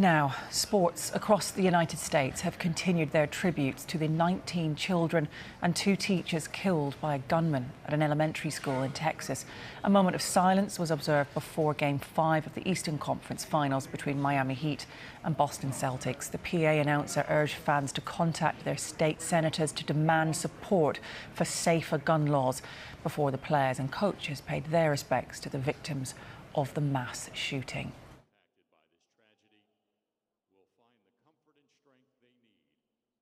Now, sports across the United States have continued their tributes to the 19 children and 2 teachers killed by a gunman at an elementary school in Texas. A moment of silence was observed before Game 5 of the Eastern Conference Finals between Miami Heat and Boston Celtics. The PA announcer urged fans to contact their state senators to demand support for safer gun laws before the players and coaches paid their respects to the victims of the mass shooting.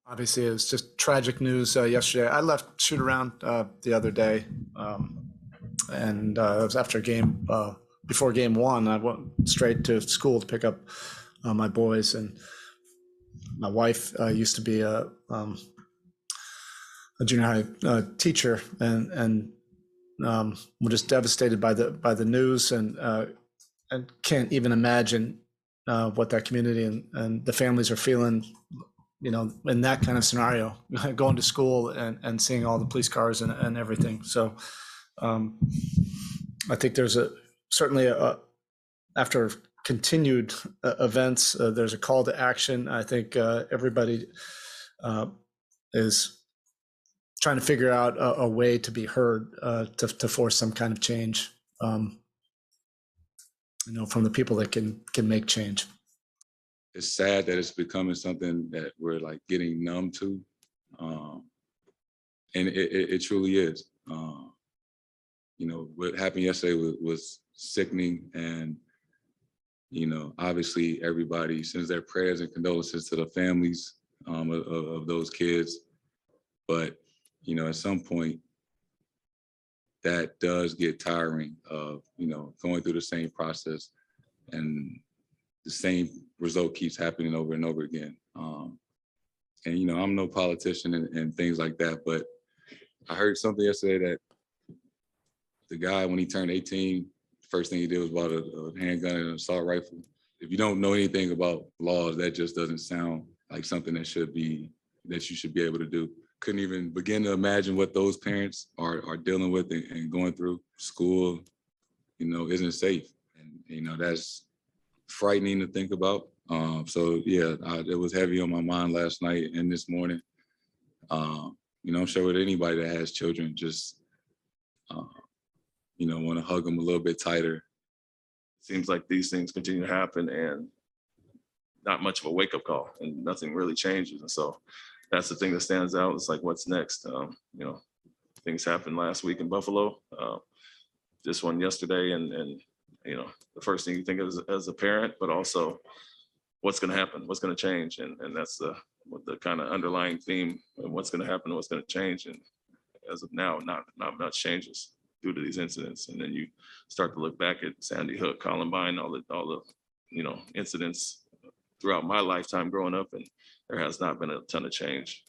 Obviously, it was just tragic news yesterday. I left shoot around the other day, and it was after a game, before game 1. I went straight to school to pick up my boys, and my wife used to be a junior high teacher, and we're just devastated by the news, and can't even imagine what that community and the families are feeling. You know, in that kind of scenario, going to school and seeing all the police cars and everything. So I think there's certainly after continued events, there's a call to action. I think everybody is trying to figure out a way to be heard, to force some kind of change, you know, from the people that can make change. It's sad that it's becoming something that we're like getting numb to. And it truly is. You know, what happened yesterday was sickening. And, you know, obviously everybody sends their prayers and condolences to the families of those kids. But, you know, at some point that does get tiring of, you know, going through the same process and the same result keeps happening over and over again. And, you know, I'm no politician and things like that, but I heard something yesterday that the guy, when he turned 18, the first thing he did was bought a handgun and an assault rifle. If you don't know anything about laws, that just doesn't sound like something that you should be able to do. Couldn't even begin to imagine what those parents are dealing with and going through. School, you know, isn't safe. And, you know, that's frightening to think about. So yeah, it was heavy on my mind last night and this morning. You know, I'm sure with anybody that has children, just, you know, want to hug them a little bit tighter. Seems like these things continue to happen and not much of a wake up call and nothing really changes. And so that's the thing that stands out. It's like, what's next? You know, things happened last week in Buffalo, this one yesterday, and you know, the first thing you think of as a parent, but also what's going to happen, what's going to change. And that's the kind of underlying theme of what's going to happen, what's going to change. And as of now, not much changes due to these incidents. And then you start to look back at Sandy Hook, Columbine, all the, you know, incidents throughout my lifetime growing up, and there has not been a ton of change.